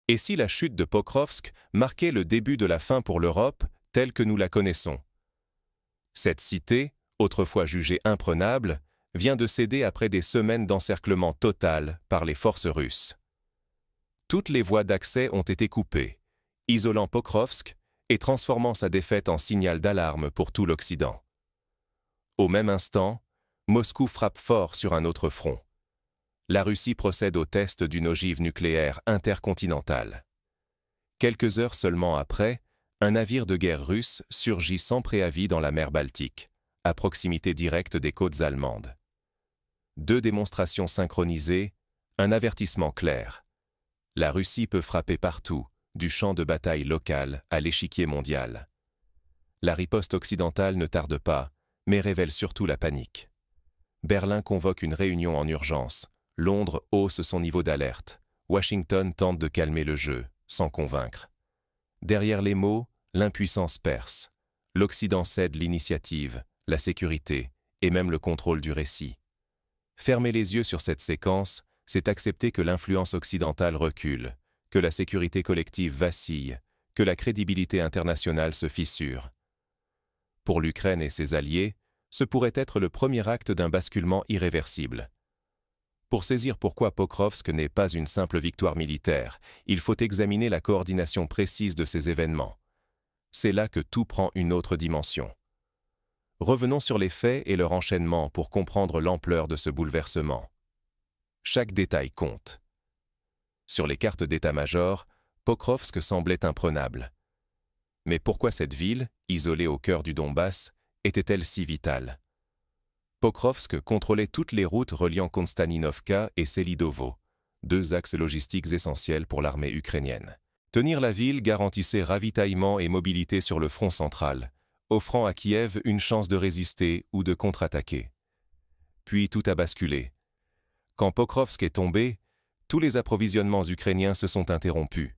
Et si la chute de Pokrovsk marquait le début de la fin pour l'Europe telle que nous la connaissons? Cette cité, autrefois jugée imprenable, vient de céder après des semaines d'encerclement total par les forces russes. Toutes les voies d'accès ont été coupées, isolant Pokrovsk et transformant sa défaite en signal d'alarme pour tout l'Occident. Au même instant, Moscou frappe fort sur un autre front. La Russie procède au test d'une ogive nucléaire intercontinentale. Quelques heures seulement après, un navire de guerre russe surgit sans préavis dans la mer Baltique, à proximité directe des côtes allemandes. 2 démonstrations synchronisées, un avertissement clair. La Russie peut frapper partout, du champ de bataille local à l'échiquier mondial. La riposte occidentale ne tarde pas, mais révèle surtout la panique. Berlin convoque une réunion en urgence, Londres hausse son niveau d'alerte, Washington tente de calmer le jeu, sans convaincre. Derrière les mots, l'impuissance perce. L'Occident cède l'initiative, la sécurité et même le contrôle du récit. Fermer les yeux sur cette séquence, c'est accepter que l'influence occidentale recule, que la sécurité collective vacille, que la crédibilité internationale se fissure. Pour l'Ukraine et ses alliés, ce pourrait être le premier acte d'un basculement irréversible. Pour saisir pourquoi Pokrovsk n'est pas une simple victoire militaire, il faut examiner la coordination précise de ces événements. C'est là que tout prend une autre dimension. Revenons sur les faits et leur enchaînement pour comprendre l'ampleur de ce bouleversement. Chaque détail compte. Sur les cartes d'état-major, Pokrovsk semblait imprenable. Mais pourquoi cette ville, isolée au cœur du Donbass, était-elle si vitale? Pokrovsk contrôlait toutes les routes reliant Konstaninovka et Selidovo, 2 axes logistiques essentiels pour l'armée ukrainienne. Tenir la ville garantissait ravitaillement et mobilité sur le front central, offrant à Kiev une chance de résister ou de contre-attaquer. Puis tout a basculé. Quand Pokrovsk est tombé, tous les approvisionnements ukrainiens se sont interrompus.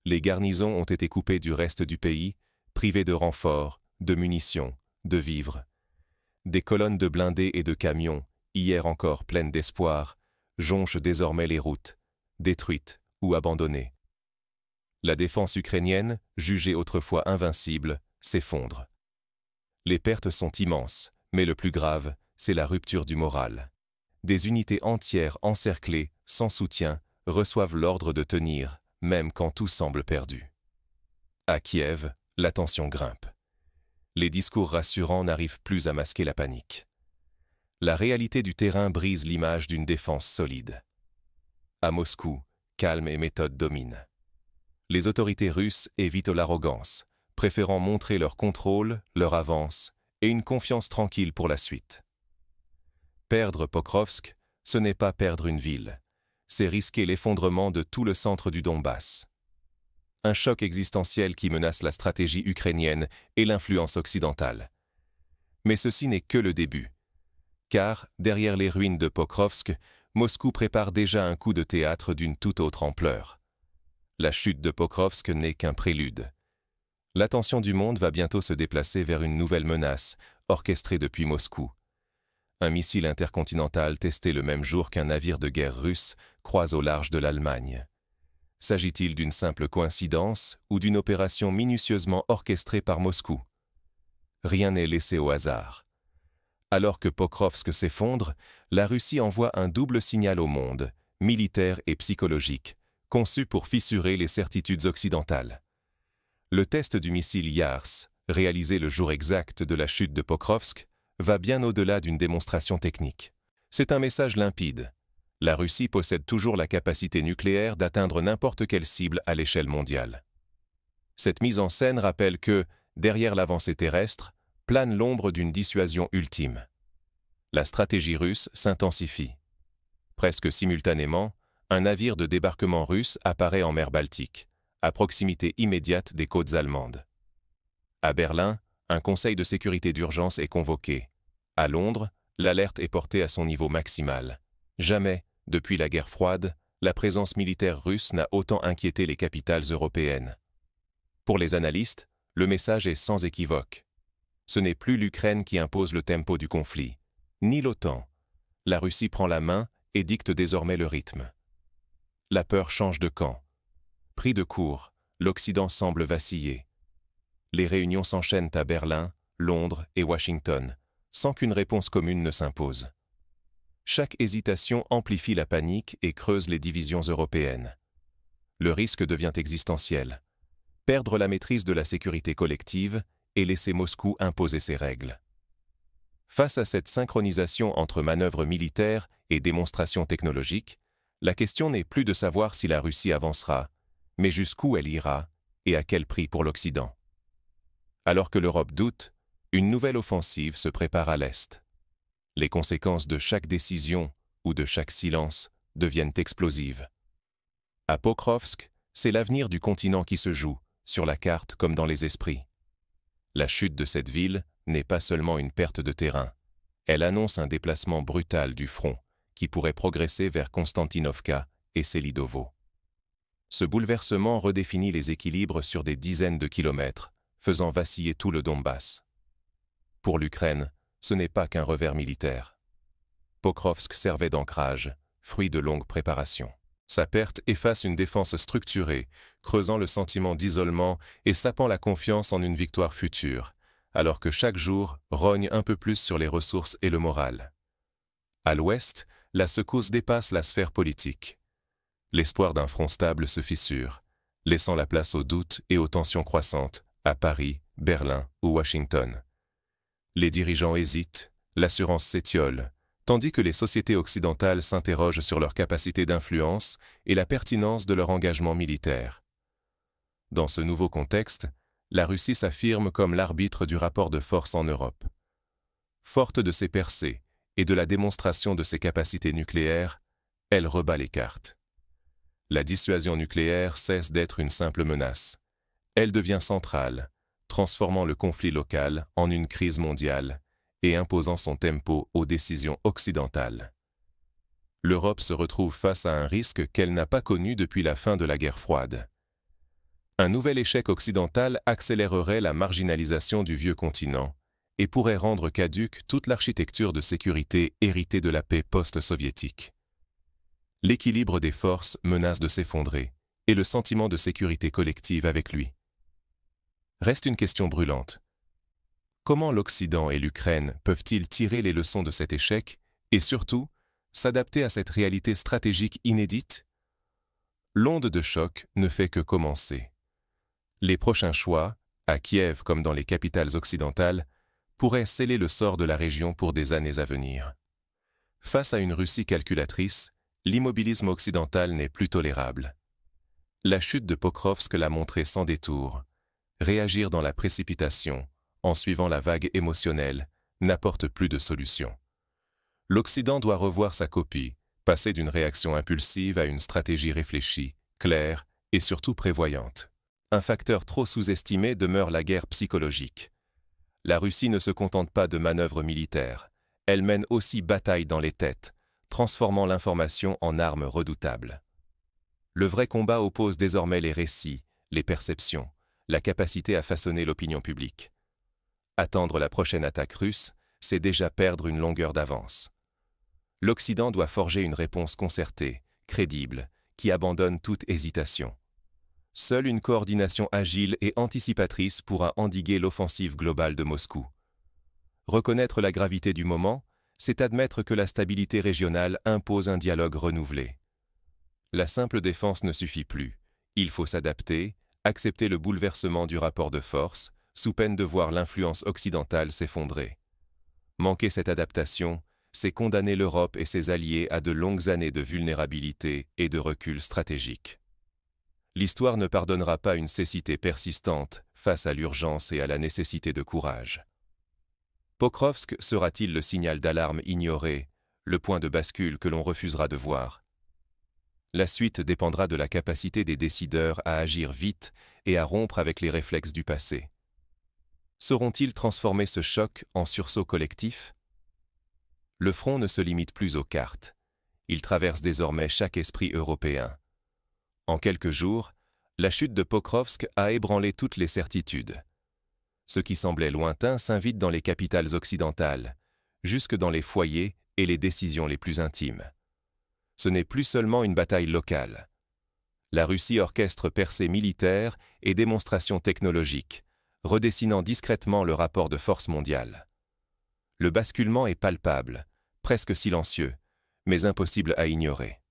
Les garnisons ont été coupées du reste du pays, privées de renforts, de munitions, de vivres. Des colonnes de blindés et de camions, hier encore pleines d'espoir, jonchent désormais les routes, détruites ou abandonnées. La défense ukrainienne, jugée autrefois invincible, s'effondre. Les pertes sont immenses, mais le plus grave, c'est la rupture du moral. Des unités entières encerclées, sans soutien, reçoivent l'ordre de tenir, même quand tout semble perdu. À Kiev, la tension grimpe. Les discours rassurants n'arrivent plus à masquer la panique. La réalité du terrain brise l'image d'une défense solide. À Moscou, calme et méthode dominent. Les autorités russes évitent l'arrogance, préférant montrer leur contrôle, leur avance et une confiance tranquille pour la suite. Perdre Pokrovsk, ce n'est pas perdre une ville, c'est risquer l'effondrement de tout le centre du Donbass. Un choc existentiel qui menace la stratégie ukrainienne et l'influence occidentale. Mais ceci n'est que le début. Car, derrière les ruines de Pokrovsk, Moscou prépare déjà un coup de théâtre d'une toute autre ampleur. La chute de Pokrovsk n'est qu'un prélude. L'attention du monde va bientôt se déplacer vers une nouvelle menace, orchestrée depuis Moscou. Un missile intercontinental testé le même jour qu'un navire de guerre russe croise au large de l'Allemagne. S'agit-il d'une simple coïncidence ou d'une opération minutieusement orchestrée par Moscou? Rien n'est laissé au hasard. Alors que Pokrovsk s'effondre, la Russie envoie un double signal au monde, militaire et psychologique, conçu pour fissurer les certitudes occidentales. Le test du missile Yars, réalisé le jour exact de la chute de Pokrovsk, va bien au-delà d'une démonstration technique. C'est un message limpide. La Russie possède toujours la capacité nucléaire d'atteindre n'importe quelle cible à l'échelle mondiale. Cette mise en scène rappelle que, derrière l'avancée terrestre, plane l'ombre d'une dissuasion ultime. La stratégie russe s'intensifie. Presque simultanément, un navire de débarquement russe apparaît en mer Baltique, à proximité immédiate des côtes allemandes. À Berlin, un conseil de sécurité d'urgence est convoqué. À Londres, l'alerte est portée à son niveau maximal. Jamais, depuis la guerre froide, la présence militaire russe n'a autant inquiété les capitales européennes. Pour les analystes, le message est sans équivoque. Ce n'est plus l'Ukraine qui impose le tempo du conflit, ni l'OTAN. La Russie prend la main et dicte désormais le rythme. La peur change de camp. Pris de court, l'Occident semble vaciller. Les réunions s'enchaînent à Berlin, Londres et Washington, sans qu'une réponse commune ne s'impose. Chaque hésitation amplifie la panique et creuse les divisions européennes. Le risque devient existentiel. Perdre la maîtrise de la sécurité collective et laisser Moscou imposer ses règles. Face à cette synchronisation entre manœuvres militaires et démonstrations technologiques, la question n'est plus de savoir si la Russie avancera, mais jusqu'où elle ira et à quel prix pour l'Occident. Alors que l'Europe doute, une nouvelle offensive se prépare à l'Est. Les conséquences de chaque décision ou de chaque silence deviennent explosives. À Pokrovsk, c'est l'avenir du continent qui se joue, sur la carte comme dans les esprits. La chute de cette ville n'est pas seulement une perte de terrain. Elle annonce un déplacement brutal du front, qui pourrait progresser vers Konstantinovka et Selidovo. Ce bouleversement redéfinit les équilibres sur des dizaines de kilomètres, faisant vaciller tout le Donbass. Pour l'Ukraine, ce n'est pas qu'un revers militaire. Pokrovsk servait d'ancrage, fruit de longues préparations. Sa perte efface une défense structurée, creusant le sentiment d'isolement et sapant la confiance en une victoire future, alors que chaque jour rogne un peu plus sur les ressources et le moral. À l'ouest, la secousse dépasse la sphère politique. L'espoir d'un front stable se fissure, laissant la place aux doutes et aux tensions croissantes à Paris, Berlin ou Washington. Les dirigeants hésitent, l'assurance s'étiole, tandis que les sociétés occidentales s'interrogent sur leur capacité d'influence et la pertinence de leur engagement militaire. Dans ce nouveau contexte, la Russie s'affirme comme l'arbitre du rapport de force en Europe. Forte de ses percées et de la démonstration de ses capacités nucléaires, elle rebat les cartes. La dissuasion nucléaire cesse d'être une simple menace. Elle devient centrale, transformant le conflit local en une crise mondiale et imposant son tempo aux décisions occidentales. L'Europe se retrouve face à un risque qu'elle n'a pas connu depuis la fin de la guerre froide. Un nouvel échec occidental accélérerait la marginalisation du vieux continent et pourrait rendre caduque toute l'architecture de sécurité héritée de la paix post-soviétique. L'équilibre des forces menace de s'effondrer et le sentiment de sécurité collective avec lui. Reste une question brûlante. Comment l'Occident et l'Ukraine peuvent-ils tirer les leçons de cet échec et surtout s'adapter à cette réalité stratégique inédite? L'onde de choc ne fait que commencer. Les prochains choix, à Kiev comme dans les capitales occidentales, pourraient sceller le sort de la région pour des années à venir. Face à une Russie calculatrice, l'immobilisme occidental n'est plus tolérable. La chute de Pokrovsk l'a montré sans détour. Réagir dans la précipitation, en suivant la vague émotionnelle, n'apporte plus de solution. L'Occident doit revoir sa copie, passer d'une réaction impulsive à une stratégie réfléchie, claire et surtout prévoyante. Un facteur trop sous-estimé demeure la guerre psychologique. La Russie ne se contente pas de manœuvres militaires, elle mène aussi bataille dans les têtes, transformant l'information en arme redoutable. Le vrai combat oppose désormais les récits, les perceptions, la capacité à façonner l'opinion publique. Attendre la prochaine attaque russe, c'est déjà perdre une longueur d'avance. L'Occident doit forger une réponse concertée, crédible, qui abandonne toute hésitation. Seule une coordination agile et anticipatrice pourra endiguer l'offensive globale de Moscou. Reconnaître la gravité du moment, c'est admettre que la stabilité régionale impose un dialogue renouvelé. La simple défense ne suffit plus. Il faut s'adapter, accepter le bouleversement du rapport de force, sous peine de voir l'influence occidentale s'effondrer. Manquer cette adaptation, c'est condamner l'Europe et ses alliés à de longues années de vulnérabilité et de recul stratégique. L'histoire ne pardonnera pas une cécité persistante face à l'urgence et à la nécessité de courage. Pokrovsk sera-t-il le signal d'alarme ignoré, le point de bascule que l'on refusera de voir? La suite dépendra de la capacité des décideurs à agir vite et à rompre avec les réflexes du passé. Sauront-ils transformer ce choc en sursaut collectif? Le front ne se limite plus aux cartes. Il traverse désormais chaque esprit européen. En quelques jours, la chute de Pokrovsk a ébranlé toutes les certitudes. Ce qui semblait lointain s'invite dans les capitales occidentales, jusque dans les foyers et les décisions les plus intimes. Ce n'est plus seulement une bataille locale. La Russie orchestre percées militaires et démonstrations technologiques, redessinant discrètement le rapport de force mondiale. Le basculement est palpable, presque silencieux, mais impossible à ignorer.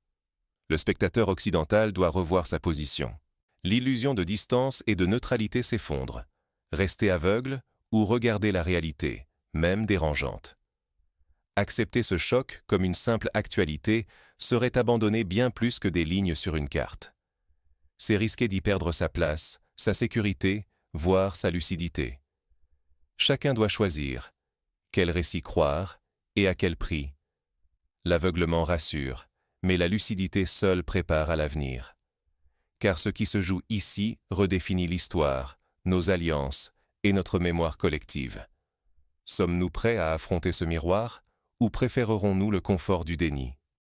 Le spectateur occidental doit revoir sa position. L'illusion de distance et de neutralité s'effondre. Rester aveugle ou regarder la réalité, même dérangeante. Accepter ce choc comme une simple actualité serait abandonner bien plus que des lignes sur une carte. C'est risquer d'y perdre sa place, sa sécurité, voire sa lucidité. Chacun doit choisir quel récit croire et à quel prix. L'aveuglement rassure, mais la lucidité seule prépare à l'avenir. Car ce qui se joue ici redéfinit l'histoire, nos alliances et notre mémoire collective. Sommes-nous prêts à affronter ce miroir ou préférerons-nous le confort du déni ?